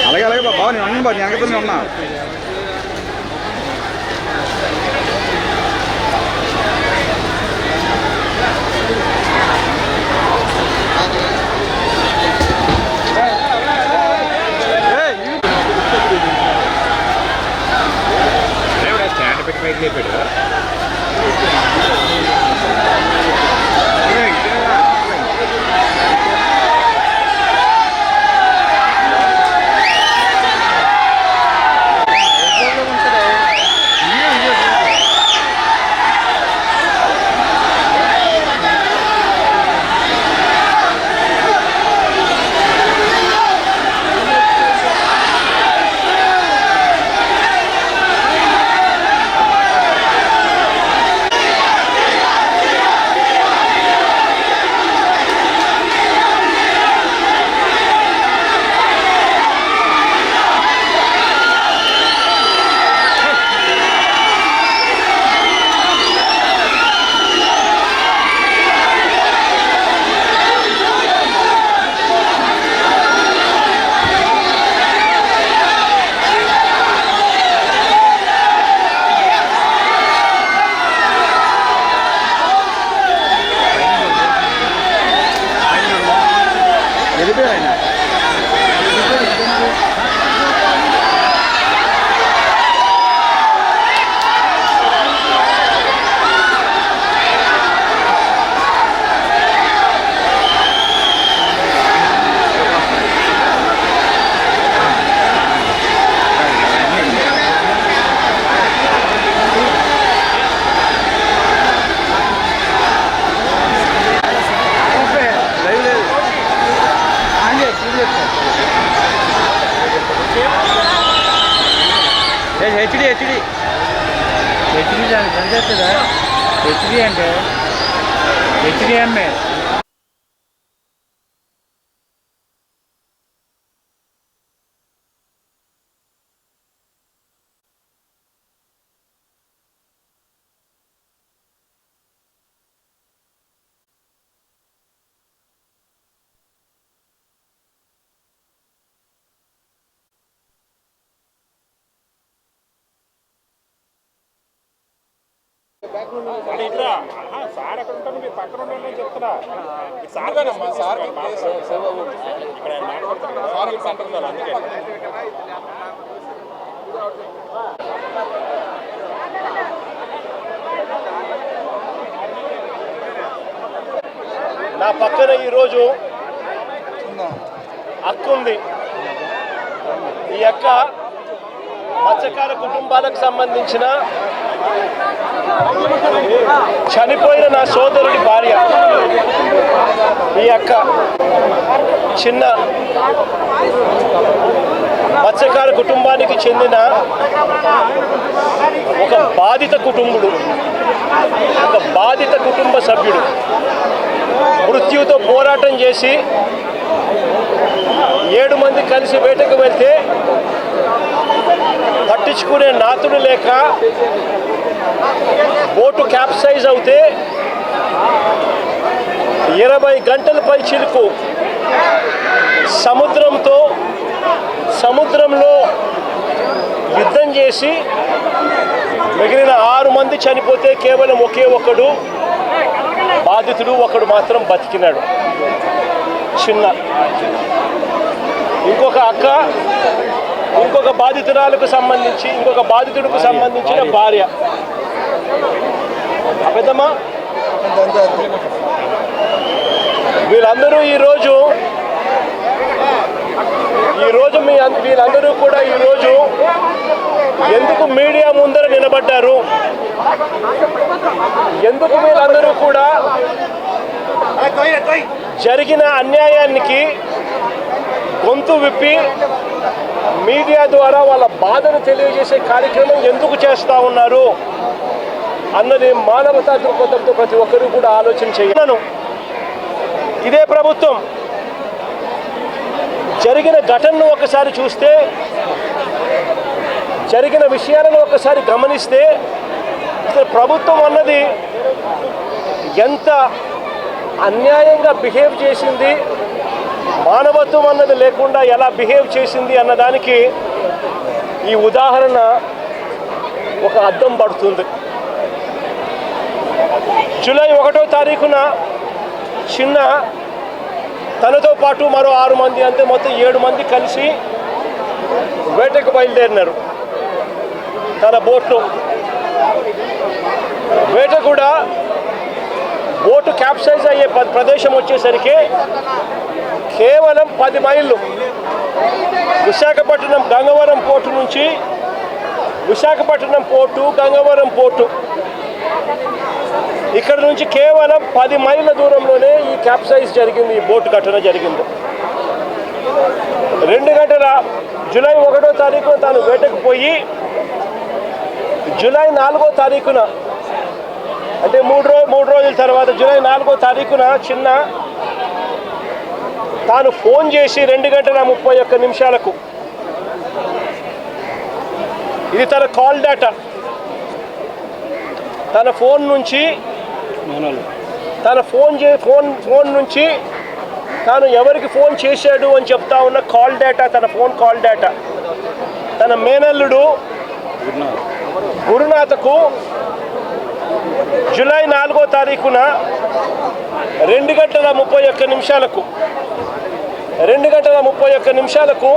అలాగే అలాగే బాబా నేను అన్నాను బాబు, నేను వెనకతోనే ఉన్నా. స్టాండ్ పెట్టి పైకి లేపాడు. హెచ్డి దానికి పనిచేస్తుందా? హెచ్డి అంటే హెచ్డిఎంఏ. సార్ ఎక్కడ ఉంటారు, మీరు పక్కన ఉండండి అని చెప్తున్నా. సార్ నా పక్కన ఈరోజు అక్క ఉంది. ఈ అక్క మత్స్యకార కుటుంబాలకు సంబంధించిన చనిపోయిన నా సోదరుడి భార్య. ఈ అక్క చిన్న మత్స్యకార కుటుంబానికి చెందిన ఒక బాధిత కుటుంబుడు, ఒక బాధిత కుటుంబ సభ్యుడు మృత్యుతో పోరాటం చేసి 7 మంది కలిసి వేటకు వెళ్తే పట్టించుకునే నాతుడు లేక బోటు క్యాప్సైజ్ అవుతే 20 గంటల పైచిలుకు సముద్రంలో యుద్ధం చేసి మిగిలిన 6 మంది చనిపోతే కేవలం ఒకే ఒక్కడు బాధితుడు, ఒకడు మాత్రం బతికినాడు, చిన్న. ఇంకొక అక్క ఇంకొక బాధితురాలకు సంబంధించి ఇంకొక బాధితుడికి సంబంధించిన భార్య. పెద్దమ్మా వీళ్ళందరూ ఈరోజు వీళ్ళందరూ కూడా ఈరోజు ఎందుకు మీడియా ముందర నిలబడ్డారు, ఎందుకు వీళ్ళందరూ కూడా జరిగిన అన్యాయానికి గొంతు విప్పి మీడియా ద్వారా వాళ్ళ బాధను తెలియజేసే కార్యక్రమం ఎందుకు చేస్తూ ఉన్నారు అన్నది మానవతా దృక్పథంతో ప్రతి ఒక్కరూ కూడా ఆలోచన చేయాలను. ఇదే ప్రభుత్వం జరిగిన ఘటనను ఒకసారి చూస్తే, జరిగిన విషయాలను ఒకసారి గమనిస్తే ప్రభుత్వం అన్నది ఎంత అన్యాయంగా బిహేవ్ చేసింది, మానవత్వం అన్నది లేకుండా ఎలా బిహేవ్ చేసింది అన్నదానికి ఈ ఉదాహరణ ఒక అద్దం పడుతుంది. జూలై 1వ తారీఖున చిన్న తనతో పాటు మరో 6 మంది, అంతే మొత్తం 7 మంది కలిసి వేటకు బయలుదేరినారు తన బోట్లో. వేట కూడా బోటు క్యాప్సైజ్ అయ్యే ప్రదేశం వచ్చేసరికి కేవలం 10 మైళ్ళు విశాఖపట్నం గంగవరం పోర్టు నుంచి, విశాఖపట్నం పోర్టు గంగవరం పోర్టు ఇక్కడ నుంచి కేవలం 10 మైళ్ళ దూరంలోనే ఈ క్యాప్సైజ్ జరిగింది, ఈ బోటు ఘటన జరిగింది. 2 గంటల జూలై 1వ తారీఖున తాను వేటకు పోయి జూలై 4వ తారీఖున అంటే 3 రోజుల తర్వాత జూలై 4వ తారీఖున చిన్న తాను ఫోన్ చేసి 2 గంటల 31 నిమిషాలకు, ఇది తన కాల్ డేటా, తన ఫోన్ నుంచి ఫోన్ నుంచి తాను ఎవరికి ఫోన్ చేశాడు అని చెప్తా ఉన్న కాల్ డేటా, తన ఫోన్ కాల్ డేటా తన మేనల్లుడు గురునాథకు జూలై 4వ తారీఖున 2 గంటల 31 నిమిషాలకు 2 గంటల 31 నిమిషాలకు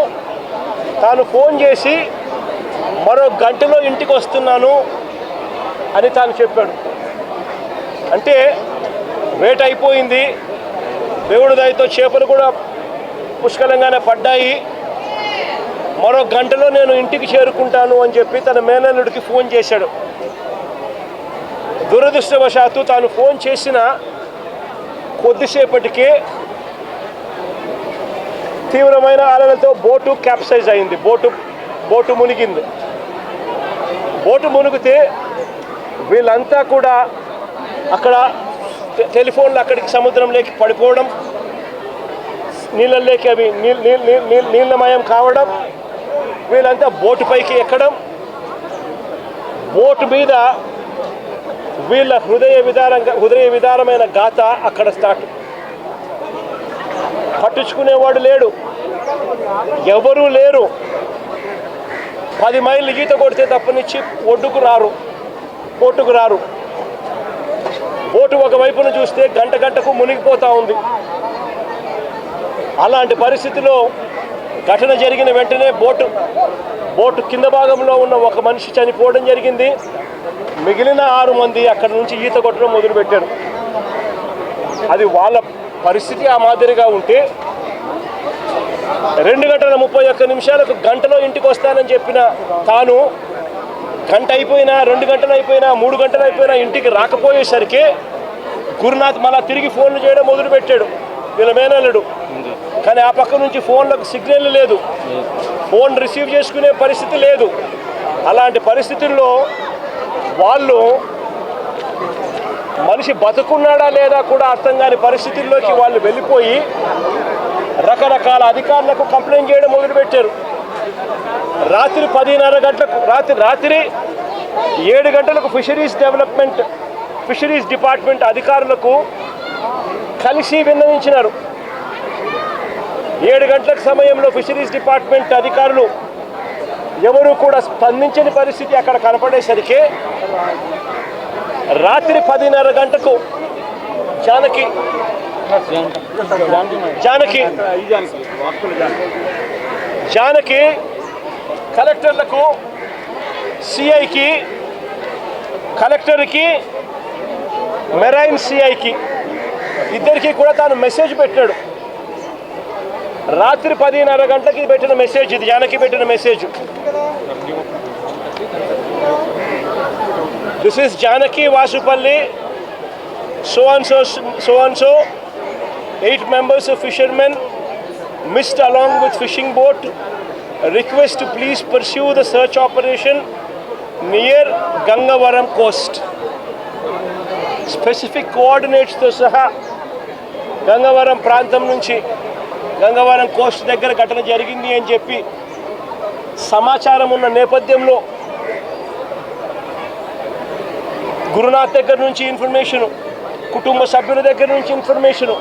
తాను ఫోన్ చేసి మరో గంటలో ఇంటికి వస్తున్నాను అని తాను చెప్పాడు. అంటే వేట అయిపోయింది, దేవుడి దయతో చేపలు కూడా పుష్కలంగానే పడ్డాయి, మరో గంటలో నేను ఇంటికి చేరుకుంటాను అని చెప్పి తన మేనల్లుడికి ఫోన్ చేశాడు. దురదృష్టవశాత్తు తాను ఫోన్ చేసిన కొద్దిసేపటికే తీవ్రమైన అలలతో బోటు క్యాప్సైజ్ అయింది, బోటు మునిగింది. బోటు మునిగితే వీళ్ళంతా కూడా అక్కడ టెలిఫోన్లు అక్కడికి సముద్రంలోకి పడిపోవడం, నీళ్ళల్లోకి అవి నీళ్ళమయం కావడం, వీళ్ళంతా బోటు పైకి ఎక్కడం, బోటు మీద వీళ్ళ హృదయ విదారమైన గాథ అక్కడ స్టార్ట్. పట్టించుకునేవాడు లేడు, ఎవరూ లేరు. 10 మైళ్ళు ఈత కొడితే తప్పనిచ్చి ఒడ్డుకు రారు, పోటుకు రారు. బోటు ఒకవైపున చూస్తే గంటకు మునిగిపోతూ ఉంది. అలాంటి పరిస్థితిలో ఘటన జరిగిన వెంటనే బోటు కింద భాగంలో ఉన్న ఒక మనిషి చనిపోవడం జరిగింది. మిగిలిన 6 మంది అక్కడి నుంచి ఈత కొట్టడం మొదలుపెట్టారు. అది వాళ్ళ పరిస్థితి ఆ మాదిరిగా ఉంటే 2 గంటల 31 నిమిషాలకు గంటలో ఇంటికి వస్తానని చెప్పిన తాను గంట అయిపోయినా, 2 గంటలు అయిపోయినా, 3 గంటలు అయిపోయినా ఇంటికి రాకపోయేసరికి గురునాథ్ మళ్ళా తిరిగి ఫోన్లు చేయడం మొదలుపెట్టాడు వీళ్ళ మేనల్లుడు. కానీ ఆ పక్క నుంచి ఫోన్లకు సిగ్నల్ లేదు, ఫోన్ రిసీవ్ చేసుకునే పరిస్థితి లేదు. అలాంటి పరిస్థితుల్లో వాళ్ళు మనిషి బతుకున్నాడా లేదా కూడా అర్థం కాని పరిస్థితుల్లోకి వాళ్ళు వెళ్ళిపోయి రకరకాల అధికారులకు కంప్లైంట్ చేయడం మొదలుపెట్టారు. రాత్రి 10:30 గంటలకు రాత్రి 7 గంటలకు ఫిషరీస్ డిపార్ట్మెంట్ అధికారులకు కలిసి విన్నవించినారు. 7 గంటల సమయంలో ఫిషరీస్ డిపార్ట్మెంట్ అధికారులు ఎవరు కూడా స్పందించని పరిస్థితి అక్కడ కనపడేసరికి రాత్రి 10:30 గంటకు జానకి కలెక్టర్లకు, సిఐకి, కలెక్టర్కి, మెరైన్ సిఐకి ఇద్దరికి కూడా తాను మెసేజ్ పెట్టాడు. రాత్రి 10:30 గంటలకి పెట్టిన మెసేజ్ ఇది, జానకి పెట్టిన message. This is Janaki Vasupalli, so and so 8 members of fishermen missed along with fishing boat. Request to please pursue the search operation near Gangavaram coast. Specific coordinates తో సహా గంగవరం ప్రాంతం నుంచి గంగవరం కోస్ట్ దగ్గర ఘటన జరిగింది అని చెప్పి సమాచారం ఉన్న నేపథ్యంలో గురునాథ్ దగ్గర నుంచి ఇన్ఫర్మేషను, కుటుంబ సభ్యుల దగ్గర నుంచి ఇన్ఫర్మేషను,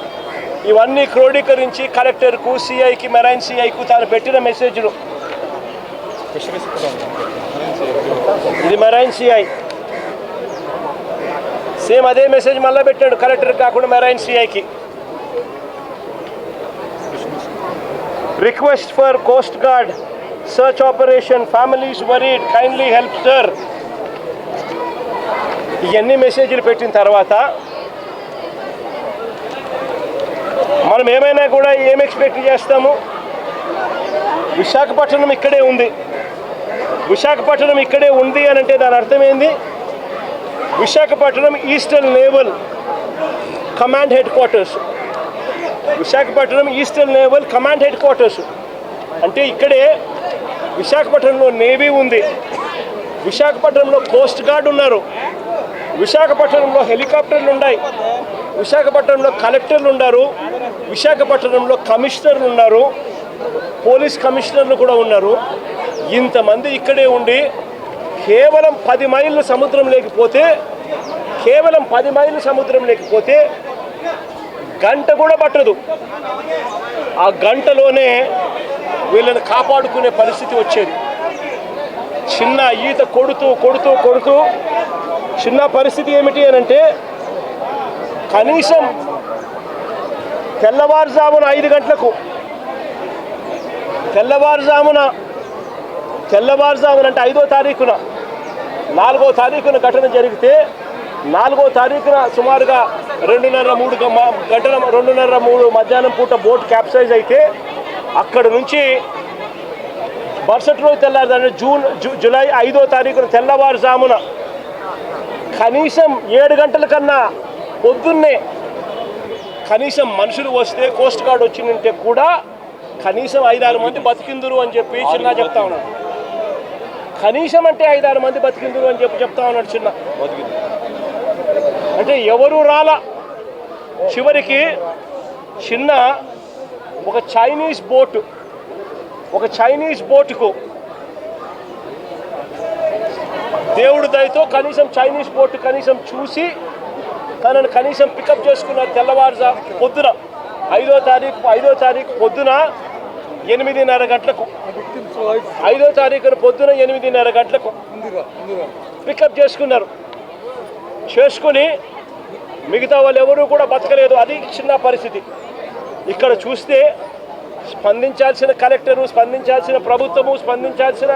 ఇవన్నీ క్రోడీకరించి కలెక్టర్కు, సిఐకి, మెరైన్ సిఐకు తాను పెట్టిన మెసేజ్లు. ఇది మెరైన్ సిఐ సేమ్ అదే మెసేజ్ మళ్ళీ పెట్టాడు, కలెక్టర్ కాకుండా మెరైన్ సిఐకి. Request for coast guard search operation, families worried, kindly help sir. ఇవన్నీ మెసేజ్లు పెట్టిన తర్వాత మనం ఏమైనా కూడా ఏం ఎక్స్పెక్ట్ చేస్తాము? విశాఖపట్నం ఇక్కడే ఉంది. విశాఖపట్నం ఇక్కడే ఉంది అని అంటే దాని అర్థం ఏంది? Visakhapatnam eastern naval command head quarters. Visakhapatnam eastern naval command head quarters అంటే ఇక్కడే విశాఖపట్నంలో నేవీ ఉంది, విశాఖపట్నంలో కోస్ట్ గార్డ్ ఉన్నారు, విశాఖపట్నంలో హెలికాప్టర్లు ఉన్నాయి, విశాఖపట్నంలో కలెక్టర్లు ఉన్నారు, విశాఖపట్నంలో కమిషనర్లు ఉన్నారు, పోలీస్ కమిషనర్లు కూడా ఉన్నారు. ఇంతమంది ఇక్కడే ఉండి కేవలం 10 మైళ్ళు సముద్రం లేకపోతే గంట కూడా పట్టదు. ఆ గంటలోనే వీళ్ళని కాపాడుకునే పరిస్థితి వచ్చేది. చిన్న ఈత కొడుతూ చిన్న పరిస్థితి ఏమిటి అని అంటే కనీసం తెల్లవారుజామున 5 గంటలకు తెల్లవారుజామున అంటే 5వ తారీఖున 4వ తారీఖున ఘటన జరిగితే 4వ తారీఖున సుమారుగా 2:30-3 మధ్యాహ్నం పూట బోట్ క్యాప్సైజ్ అయితే అక్కడ నుంచి మరుసటి రోజు తెల్లారుదాన్ని జూలై 5వ తారీఖున తెల్లవారుజామున కనీసం 7 గంటల కన్నా పొద్దున్నే కనీసం మనుషులు వస్తే కోస్ట్ గార్డ్ వచ్చిందంటే కూడా కనీసం 5-6 మంది బతికిందురు అని చెప్పి చిన్న చెప్తా ఉన్నాడు. కనీసం అంటే 5-6 మంది బతికిందురు అని చెప్తా ఉన్నాడు చిన్న. అంటే ఎవరు రాలా. చివరికి చిన్న ఒక చైనీస్ బోటుకు దేవుడి దయతో కనీసం చైనీస్ బోట్ కనీసం చూసి తనను కనీసం పికప్ చేసుకున్నారు. పొద్దున 5వ తారీఖు పొద్దున 8:30 గంటలకు 5వ తారీఖున పొద్దున 8:30 గంటలకు పికప్ చేసుకుని మిగతా వాళ్ళు ఎవరూ కూడా బతకలేదు. అది చిన్న పరిస్థితి. ఇక్కడ చూస్తే స్పందించాల్సిన కలెక్టరు, స్పందించాల్సిన ప్రభుత్వము, స్పందించాల్సిన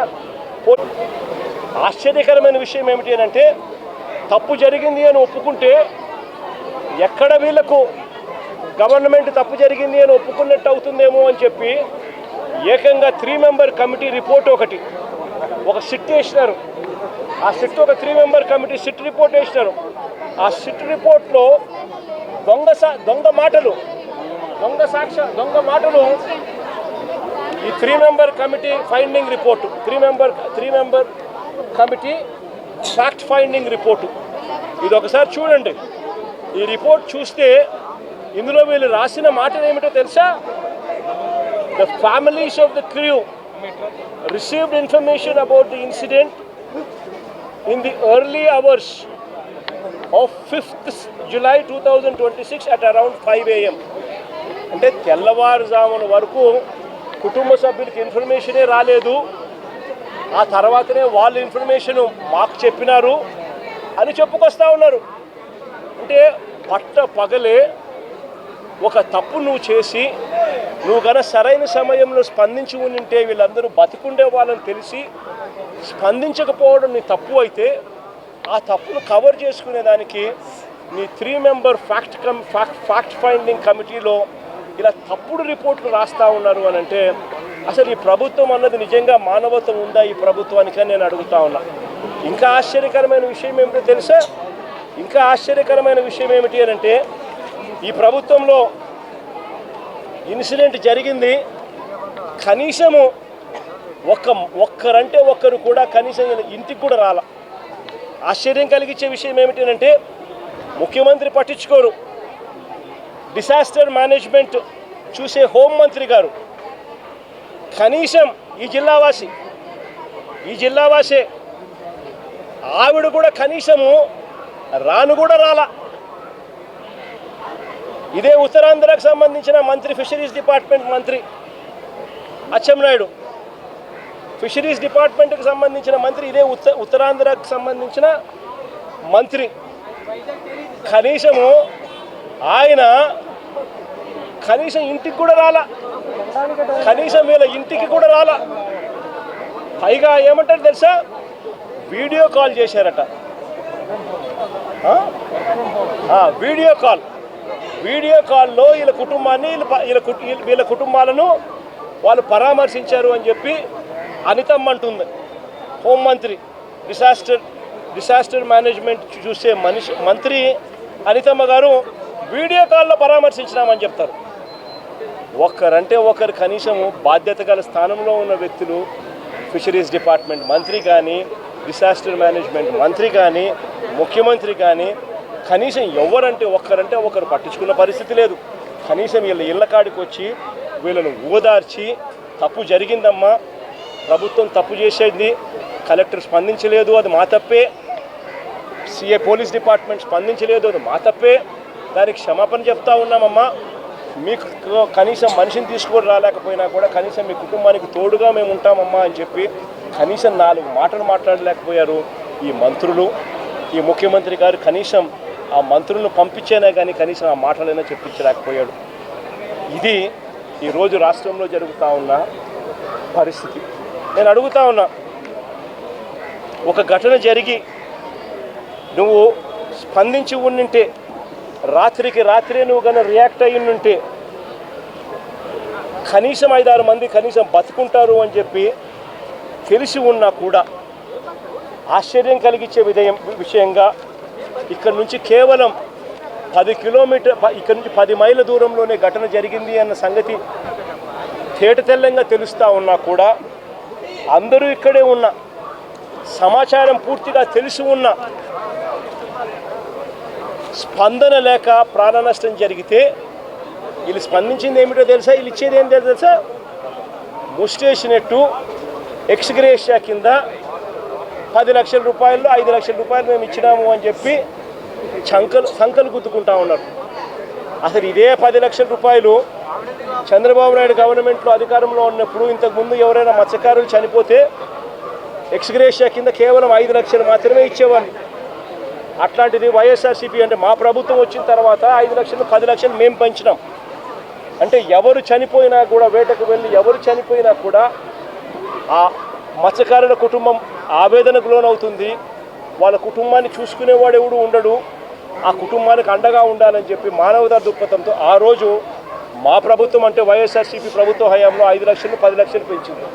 ఆశ్చర్యకరమైన విషయం ఏమిటి అని అంటే తప్పు జరిగింది అని ఒప్పుకుంటే ఎక్కడ వీళ్లకు గవర్నమెంట్ తప్పు జరిగింది అని ఒప్పుకున్నట్టు అవుతుందేమో అని చెప్పి ఏకంగా 3 మెంబర్ కమిటీ రిపోర్ట్ ఒక సిట్ వేసినారు. ఆ సిట్ ఒక 3 మెంబర్ కమిటీ సిట్ రిపోర్ట్ వేసినారు. ఆ సిట్ రిపోర్ట్లో దొంగ మాటలు ఈ 3 member committee finding report 3 member committee fact finding report ఇది ఒకసారి చూడండి. ఈ రిపోర్ట్ చూస్తే ఇందులో వీళ్ళు రాసిన మాటలు ఏమిటో తెలుసా? The families of the crew received information about the incident in the early hours of 5th July 2026 at around 5 AM. అంటే తెల్లవారుజామున వరకు కుటుంబ సభ్యులకి ఇన్ఫర్మేషనే రాలేదు. ఆ తర్వాతనే వాళ్ళు ఇన్ఫర్మేషన్ మాకు చెప్పినారు అని చెప్పుకొస్తా ఉన్నారు. అంటే పగలే ఒక తప్పు నువ్వు చేసి నువ్వు కనుక సరైన సమయంలో స్పందించి ఉంటే వీళ్ళందరూ బతికుండే వాళ్ళని తెలిసి స్పందించకపోవడం నీ తప్పు అయితే ఆ తప్పును కవర్ చేసుకునేదానికి నీ 3 మెంబర్ ఫ్యాక్ట్ ఫైండింగ్ కమిటీలో ఇలా తప్పుడు రిపోర్ట్లు రాస్తూ ఉన్నారు అని అంటే అసలు ఈ ప్రభుత్వం అన్నది నిజంగా మానవత్వం ఉందా ఈ ప్రభుత్వానికి అని నేను అడుగుతా ఉన్నా. ఇంకా ఆశ్చర్యకరమైన విషయం ఏమిటో తెలుసా? ఇంకా ఆశ్చర్యకరమైన విషయం ఏమిటి అని అంటే ఈ ప్రభుత్వంలో ఇన్సిడెంట్ జరిగింది, కనీసము ఒక్కరంటే ఒక్కరు కూడా కనీసం ఇంటికి కూడా రాల. ఆశ్చర్యం కలిగించే విషయం ఏమిటంటే ముఖ్యమంత్రి పట్టించుకోరు, డిసాస్టర్ మేనేజ్మెంట్ చూసే హోంమంత్రి గారు కనీసం ఈ జిల్లావాసే ఆవిడ కూడా కనీసము రాను కూడా రాలా. ఇదే ఉత్తరాంధ్రకు సంబంధించిన మంత్రి, ఫిషరీస్ డిపార్ట్మెంట్ మంత్రి అచ్చెన్నాయుడు, ఫిషరీస్ డిపార్ట్మెంట్కి సంబంధించిన మంత్రి, ఇదే ఉత్తరాంధ్రకు సంబంధించిన మంత్రి. కనీసము ఆయన ఇంటికి కూడా రాలా, కనీసం వీళ్ళ ఇంటికి కూడా రాలా. పైగా ఏమంటారు తెలుసా, వీడియో కాల్ చేశారట. వీడియో కాల్లో వీళ్ళ కుటుంబాన్ని వీళ్ళ కుటుంబాలను వాళ్ళు పరామర్శించారు అని చెప్పి అనితమ్మ అంటుంది. హోంమంత్రి, డిసాస్టర్ మేనేజ్మెంట్ చూసే మంత్రి అనితమ్మ గారు వీడియో కాల్లో పరామర్శించినామని చెప్తారు. ఒకరంటే ఒకరు కనీసము బాధ్యత గల స్థానంలో ఉన్న వ్యక్తులు, ఫిషరీస్ డిపార్ట్మెంట్ మంత్రి కానీ, డిసాస్టర్ మేనేజ్మెంట్ మంత్రి కానీ, ముఖ్యమంత్రి కానీ కనీసం ఎవరంటే ఒకరు పట్టించుకున్న పరిస్థితి లేదు. కనీసం వీళ్ళ ఇళ్ళ కాడికి వచ్చి వీళ్ళను ఓదార్చి తప్పు జరిగిందమ్మా, ప్రభుత్వం తప్పు చేసేది, కలెక్టర్ స్పందించలేదు, అది మా తప్పే, సిఐ పోలీస్ డిపార్ట్మెంట్ స్పందించలేదు, అది మా తప్పే, దానికి క్షమాపణ చెప్తా ఉన్నామమ్మా, మీకు కనీసం మనిషిని తీసుకొని రాలేకపోయినా కూడా కనీసం మీ కుటుంబానికి తోడుగా మేము ఉంటామమ్మా అని చెప్పి కనీసం 4 మాటలు మాట్లాడలేకపోయారు ఈ మంత్రులు. ఈ ముఖ్యమంత్రి గారు కనీసం ఆ మంత్రులను పంపించేనే కానీ కనీసం ఆ మాటలైనా చెప్పించలేకపోయాడు. ఇది ఈరోజు రాష్ట్రంలో జరుగుతూ ఉన్న పరిస్థితి. నేను అడుగుతా ఉన్నా, ఒక ఘటన జరిగి నువ్వు స్పందించి ఉండింటే, రాత్రికి రాత్రే నువ్వు కన్నా రియాక్ట్ అయ్యి ఉంటే కనీసం 5-6 మంది కనీసం బతుకుంటారు అని చెప్పి తెలిసి ఉన్నా కూడా ఆశ్చర్యం కలిగించే విషయంగా ఇక్కడ నుంచి కేవలం 10 కిలోమీటర్, ఇక్కడ నుంచి 10 మైళ్ళ దూరంలోనే ఘటన జరిగింది అన్న సంగతి తేటతెల్లంగా తెలుస్తూ ఉన్నా కూడా అందరూ ఇక్కడే ఉన్న, సమాచారం పూర్తిగా తెలిసి ఉన్న, స్పందన లేక ప్రాణ నష్టం జరిగితే వీళ్ళు స్పందించింది ఏమిటో తెలుసా, వీళ్ళు ఇచ్చేది ఏం తెలుసా, ముస్టేషనెట్టు ఎక్స్గ్రేషియా కింద 10 లక్షల రూపాయలు, 5 లక్షల రూపాయలు మేము ఇచ్చినాము అని చెప్పి సంకలు గుద్దుకుంటా ఉన్నారు. అసలు ఇదే 10 లక్షల రూపాయలు చంద్రబాబు నాయుడు గవర్నమెంట్లో అధికారంలో ఉన్నప్పుడు ఇంతకుముందు ఎవరైనా మత్స్యకారులు చనిపోతే ఎక్స్గ్రేషియా కింద కేవలం 5 లక్షలు మాత్రమే ఇచ్చేవాళ్ళు. అట్లాంటిది వైఎస్ఆర్సీపీ అంటే మా ప్రభుత్వం వచ్చిన తర్వాత 5 లక్షలు 10 లక్షలు మేము పెంచినాం. అంటే ఎవరు చనిపోయినా కూడా, వేటకు వెళ్ళి ఎవరు చనిపోయినా కూడా ఆ మత్స్యకారుల కుటుంబం ఆవేదనకు లోనవుతుంది. వాళ్ళ కుటుంబాన్ని చూసుకునేవాడు ఎవడు ఉండడు, ఆ కుటుంబానికి అండగా ఉండాలని చెప్పి మానవతా దృక్పథంతో ఆ రోజు మా ప్రభుత్వం అంటే వైఎస్ఆర్సీపీ ప్రభుత్వ హయాంలో 5 లక్షలు 10 లక్షలు పెంచింది.